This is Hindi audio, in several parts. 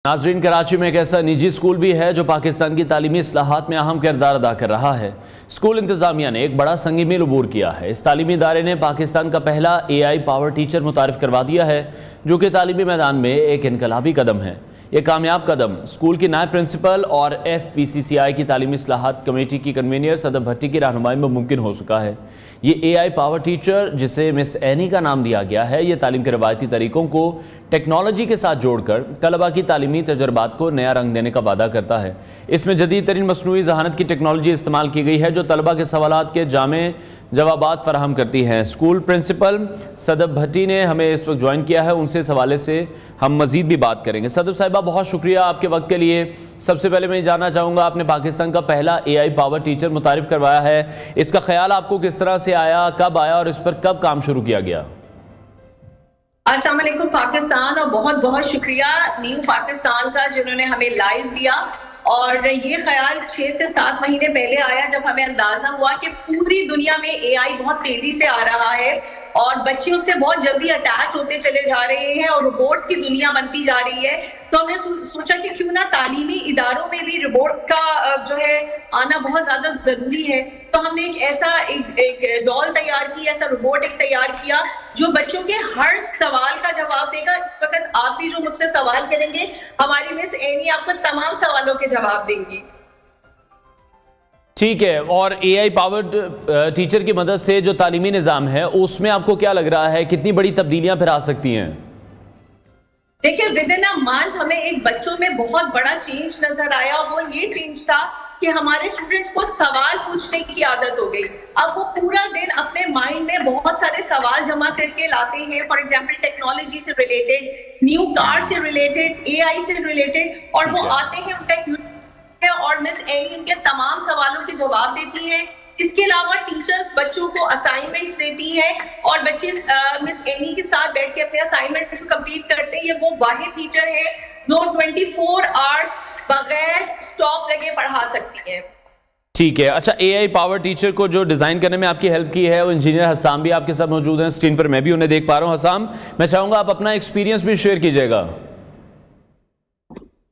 नाजरीन, कराची में एक ऐसा निजी स्कूल भी है जो पाकिस्तान की तालीमी इस्लाहात में अहम किरदार अदा कर रहा है। स्कूल इंतजामिया ने एक बड़ा संगी मील अबूर किया है। इस तालीमी इदारे ने पाकिस्तान का पहला AI पावर टीचर मुतारिफ करवा दिया है, जो कि तालीमी मैदान में एक इनकलाबी कदम है। ये कामयाब कदम स्कूल की नायब प्रिंसिपल और FPCCI की तालीमी इस्लाहात कमेटी की कन्वीनर सदब भट्टी की रहनुमाई में मुमकिन हो सका है। ये AI पावर टीचर, जिसे मिस एनी का नाम दिया गया है, ये तालीम के रवायती तरीकों को टेक्नोलॉजी के साथ जोड़कर तलबा की तालीमी तजर्बात को नया रंग देने का वादा करता है। इसमें जदीद तरीन मसनूई ज़हानत की टेक्नोलॉजी इस्तेमाल की गई है, जो तलबा के सवालात के जामे जवाबात फराहम करती हैं। स्कूल प्रिंसिपल सदब भट्टी ने हमें इस वक्त ज्वाइन किया है, उनसे इस हवाले से हम मज़ीद भी बात करेंगे। सदब साहिबा, बहुत शुक्रिया आपके वक्त के लिए। सबसे पहले मैं जानना चाहूँगा, आपने पाकिस्तान का पहला AI पावर टीचर मुतारिफ करवाया है, इसका ख्याल आपको किस तरह से आया, कब आया और इस पर कब काम शुरू किया गया? अस्सलाम वालेकुम पाकिस्तान, और बहुत बहुत शुक्रिया न्यू पाकिस्तान का जिन्होंने हमें लाइव दिया। और ये ख्याल 6 से 7 महीने पहले आया, जब हमें अंदाजा हुआ कि पूरी दुनिया में AI बहुत तेजी से आ रहा है और बच्चे उससे बहुत जल्दी अटैच होते चले जा रहे हैं और रोबोट्स की दुनिया बनती जा रही है। तो हमने सोचा कि क्यों ना तालीमी इदारों में भी रोबोट का जो है आना बहुत ज्यादा जरूरी है। तो हमने एक ऐसा एक डॉल तैयार की, ऐसा रोबोट एक तैयार किया जो बच्चों के हर सवाल का जवाब देगा। इस वक्त आप भी जो मुझसे सवाल करेंगे, हमारी मिस एनी आपको तमाम सवालों के जवाब देंगी। ठीक है। और AI पावर्ड टीचर की मदद से जो तालीमी निज़ाम है, उसमें आपको क्या लग रहा है, कितनी बड़ी तब्दीलियां फिर आ सकती हैं? देखिए, विद इन अ मंथ हमें एक बच्चों में बहुत बड़ा चेंज नजर आया। वो ये चेंज था कि हमारे स्टूडेंट्स को सवाल पूछने की आदत हो गई। अब वो पूरा दिन अपने माइंड में बहुत सारे सवाल जमा करके लाते हैं, फॉर एग्जांपल टेक्नोलॉजी से रिलेटेड, न्यू कार से रिलेटेड, AI से रिलेटेड, और वो आते हैं उनका और मिस एनी इनके तमाम सवालों के जवाब देती हैं। इसके अलावा टीचर्स बच्चों को असाइनमेंट्स देती हैं और बच्चे मिस एनी के साथ बैठ के अपने असाइनमेंट्स कंप्लीट करते हैं। वो वाहिद टीचर है जो 24 आवर्स बगैर स्टॉप लगे पढ़ा सकती है। ठीक है। अच्छा, AI पावर टीचर को जो डिज़ाइन करने में आपकी हेल्प की है, वो इंजीनियर हसाम भी आपके साथ मौजूद हैं स्क्रीन पर, मैं भी उन्हें देख पा रहा हूँ। हसाम, मैं चाहूँगा आप अपना एक्सपीरियंस भी शेयर कीजिएगा।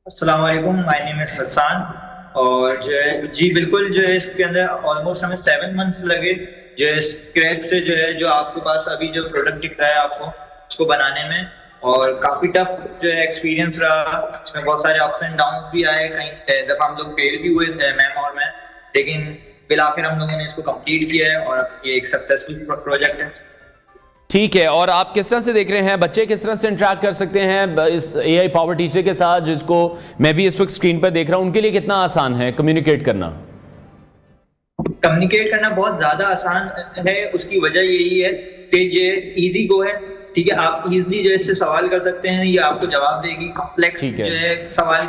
अस्सलाम वालेकुम, माय नेम इज हसन। और जो है जी बिल्कुल, जो है इसके अंदर ऑलमोस्ट हमें 7 मंथ्स लगे जो है स्क्रैच से, जो है जो आपके पास अभी जो प्रोडक्ट दिख रहा है आपको, उसको बनाने में। और काफी टफ जो है एक्सपीरियंस रहा, इसमें बहुत सारे अप्स एंड डाउन भी आए, कहीं दफा हम लोग फेल भी हुए मैम और मैं, लेकिन बिलाखिर हम लोगों ने इसको कंप्लीट किया है और ये एक सक्सेसफुल प्रोजेक्ट है। ठीक है। और आप किस तरह से देख रहे हैं, बच्चे किस तरह से इंटरेक्ट कर सकते हैं इस AI पावर टीचर के साथ, जिसको मैं भी इस वक्त स्क्रीन पर देख रहा हूं? उनके लिए कितना आसान है कम्युनिकेट करना? कम्युनिकेट करना बहुत ज्यादा आसान है। उसकी वजह यही है कि ये इजी गो है। ठीक है, आप इजीली जो इससे सवाल कर सकते हैं, ये आपको जवाब देगी। कॉम्प्लेक्स जो है सवाल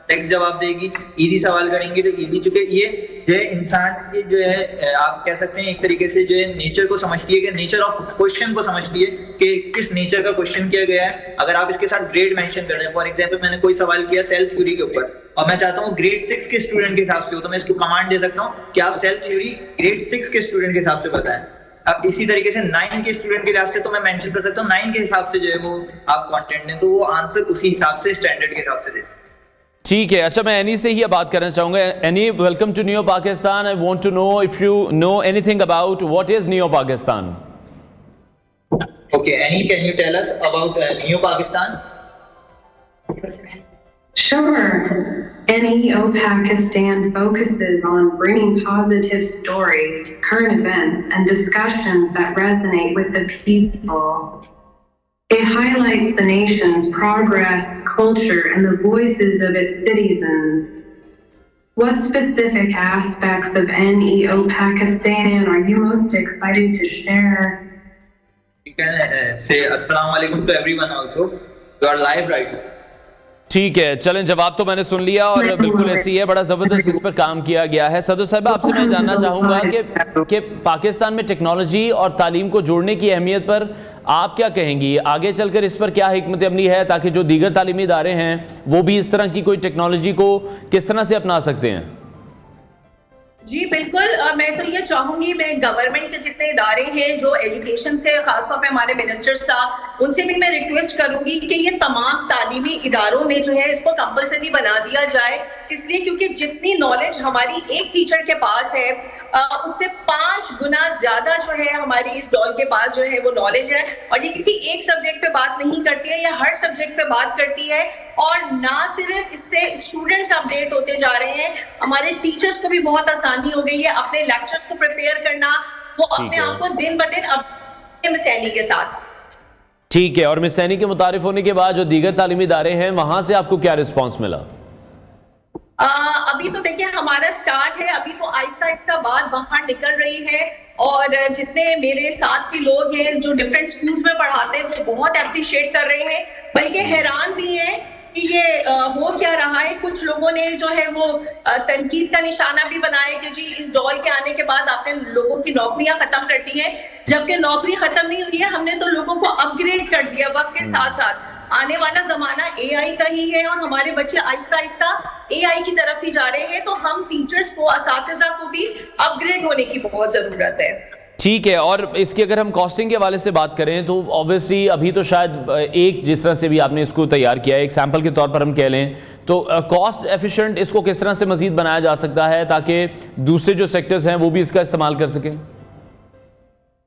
टेक्स्ट जवाब देगी, इजी सवाल करेंगे तो इजी। चुके ये जो है इंसान जो है आप कह सकते हैं एक तरीके से जो है नेचर को समझती है, कि नेचर ऑफ क्वेश्चन को समझती है कि किस नेचर का क्वेश्चन किया गया है। अगर आप इसके साथ ग्रेड मेंशन कर रहे हैं, फॉर एग्जांपल मैंने कोई सवाल किया सेल थ्योरी के ऊपर और मैं चाहता हूँ ग्रेड 6 के स्टूडेंट के हिसाब से हो, तो मैं इसको कमांड दे सकता हूँ कि आप सेल थ्योरी ग्रेड 6 के स्टूडेंट के हिसाब से बताएं। अब इसी तरीके से 9 के स्टूडेंट के लिहाज से तो मैं मेंशन कर सकता हूँ 9 के हिसाब से जो है वो आप कंटेंट दें, तो वो आंसर उसी हिसाब से स्टैंडर्ड के हिसाब से दें। ठीक है। अच्छा, मैं एनी से ही बात करना चाहूंगा। Annie, welcome to new Pakistan. I want to know if you know anything about what is new Pakistan. Okay, Annie, can you tell us about Neo Pakistan? Sure. NEO Pakistan focuses on bringing positive stories, current events, and discussions that resonate with the people. It highlights the nation's progress, culture, and the voices of its citizens. What specific aspects of NEO Pakistan are you most excited to share? You can say Assalamu alaikum to everyone also. You are live right now. ठीक है, चलें, जवाब तो मैंने सुन लिया और बिल्कुल ऐसी है, बड़ा ज़बरदस्त इस पर काम किया गया है। सदर साहब, आपसे मैं जानना चाहूँगा कि पाकिस्तान में टेक्नोलॉजी और तालीम को जोड़ने की अहमियत पर आप क्या कहेंगी? आगे चलकर इस पर क्या हिकमत अमली है, ताकि जो दीगर तालीमी इदारे हैं वो भी इस तरह की कोई टेक्नोलॉजी को किस तरह से अपना सकते हैं? जी बिल्कुल, मैं तो ये चाहूंगी, मैं गवर्नमेंट के जितने इदारे हैं जो एजुकेशन से, खासतौर पे हमारे मिनिस्टर साहब, उनसे भी मैं रिक्वेस्ट करूंगी कि ये तमाम तालीमी इदारों में जो है इसको कंपलसरी बना दिया जाए। इसलिए क्योंकि जितनी नॉलेज हमारी एक टीचर के पास है उससे 5 गुना ज्यादा जो है हमारी इस डॉल के पास जो है वो नॉलेज है। और ये किसी एक सब्जेक्ट पे बात नहीं करती है, या हर सब्जेक्ट पे बात करती है। और ना सिर्फ इससे स्टूडेंट्स अपडेट होते जा रहे हैं, हमारे टीचर्स को भी बहुत आसानी हो गई है अपने लेक्चर्स को प्रिपेयर करना, वो अपने आप को दिन ब दिन अपडेट मिस सैनी के साथ। ठीक है, और मिस सैनी के मुतारिफ होने के बाद जो दीगर तालीमी इदारे हैं वहां से आपको क्या रिस्पॉन्स मिला? अभी तो देखिए हमारा स्टार्ट है, अभी तो आहिस्ता आहिस्ता बात बाहर निकल रही है। और जितने मेरे साथ के लोग हैं जो डिफरेंट स्कूल्स में पढ़ाते हैं वो बहुत अप्रिशिएट कर रहे हैं, बल्कि हैरान भी हैं कि ये हो क्या रहा है। कुछ लोगों ने जो है वो तनकीद का निशाना भी बनाया कि जी इस डॉल के आने के बाद आपने लोगों की नौकरियां खत्म कर दी हैं, जबकि नौकरी खत्म नहीं हुई है, हमने तो लोगों को अपग्रेड कर दिया वक्त के साथ साथ। आने वाला जमाना एआई का ही है और हमारे बच्चे आहिस्ता आहिस्ता एआई की तरफ ही जा रहे हैं, तो हम टीचर्स को, असातिज़ा को भी अपग्रेड होने की बहुत जरूरत है। ठीक है, और इसकी अगर हम कॉस्टिंग के हवाले से बात करें तो ऑब्वियसली अभी तो शायद एक जिस तरह से भी आपने इसको तैयार किया है, एक सैंपल के तौर पर हम कह लें तो कॉस्ट एफिशिएंट इसको किस तरह से मजीद बनाया जा सकता है ताकि दूसरे जो सेक्टर्स हैं वो भी इसका इस्तेमाल कर सकें?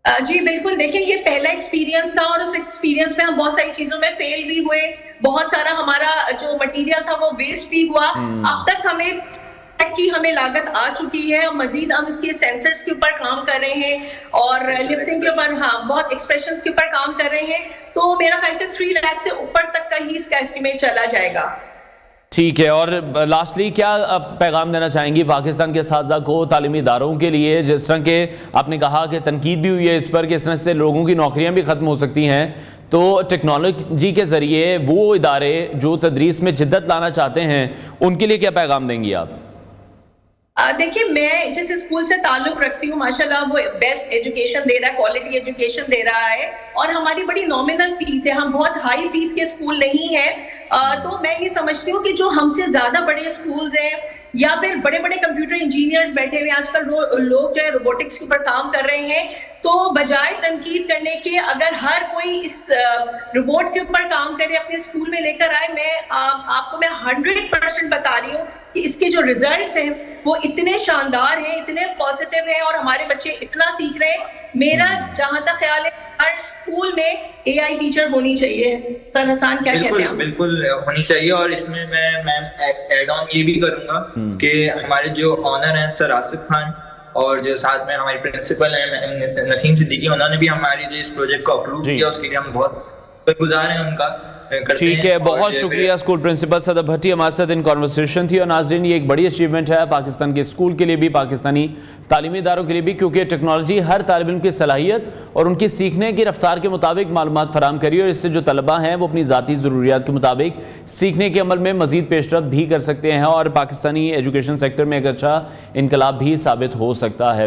जी बिल्कुल, देखिए ये पहला एक्सपीरियंस था और उस एक्सपीरियंस में हम बहुत सारी चीजों में फेल भी हुए, बहुत सारा हमारा जो मटेरियल था वो वेस्ट भी हुआ। अब तक हमें लागत आ चुकी है, मजीद हम इसके सेंसर्स के ऊपर काम कर रहे हैं और लिपसिंग के ऊपर, हाँ, बहुत एक्सप्रेशंस के ऊपर काम कर रहे हैं। तो मेरा ख्याल से 3 लाख से ऊपर तक का ही इसका एस्टिमेट चला जाएगा। ठीक है, और लास्टली क्या आप पैगाम देना चाहेंगी पाकिस्तान के असातिज़ा को, तालीमी इदारों के लिए, जिस तरह के आपने कहा कि तनकीद भी हुई है इस पर कि इस तरह से लोगों की नौकरियां भी ख़त्म हो सकती हैं, तो टेक्नोलॉजी के ज़रिए वो इदारे जो तदरीस में जिद्दत लाना चाहते हैं उनके लिए क्या पैगाम देंगी आप? देखिए, मैं जिस स्कूल से ताल्लुक रखती हूँ माशाल्लाह वो बेस्ट एजुकेशन दे रहा है, क्वालिटी एजुकेशन दे रहा है और हमारी बड़ी नॉमिनल फीस है, हम बहुत हाई फीस के स्कूल नहीं है। तो मैं ये समझती हूँ कि जो हमसे ज्यादा बड़े स्कूल्स हैं या फिर बड़े बड़े कंप्यूटर इंजीनियर्स बैठे हुए, आजकल लोग जो है रोबोटिक्स के ऊपर काम कर रहे हैं, तो बजाय तनकीद करने के अगर हर कोई इस रोबोट के ऊपर काम करे, अपने स्कूल में लेकर आए, मैं आपको मैं 100% बता रही हूँ कि इसके जो रिजल्ट्स हैं वो इतने शानदार हैं, इतने पॉजिटिव हैं और हमारे बच्चे इतना सीख रहे हैं। मेरा जहां तक ख्याल है हर स्कूल में एआई टीचर होनी चाहिए। सर हसन क्या कहते हैं? बिल्कुल होनी चाहिए। और इसमें मैं एड ऑन ये भी करूंगा कि हमारे जो ऑनर हैं सर आसिफ खान और जो साथ में हमारी प्रिंसिपल हैं नसीम सिद्दीकी, उन्होंने भी हमारी जो इस प्रोजेक्ट को अप्रूव किया, उसके लिए हम बहुत शुक्रगुजार हैं उनका। ठीक है, बहुत शुक्रिया स्कूल प्रिंसिपल सदर भट्टी, हमारे साथ इन कॉन्वर्सेशन थी। और नाज़रीन, ये एक बड़ी अचीवमेंट है पाकिस्तान के स्कूल के लिए भी, पाकिस्तानी तालीमी इदारों के लिए भी, क्योंकि टेक्नोलॉजी हर तालिब इल्म की सलाहियत और उनकी सीखने की रफ्तार के मुताबिक मालूमात फराम करी और इससे जो तलबा हैं वो अपनी ज़ाती ज़रूरियात के मुताबिक सीखने के अमल में मज़ीद पेशरफ्त भी कर सकते हैं और पाकिस्तानी एजुकेशन सेक्टर में एक अच्छा इनकलाब भी साबित हो सकता है।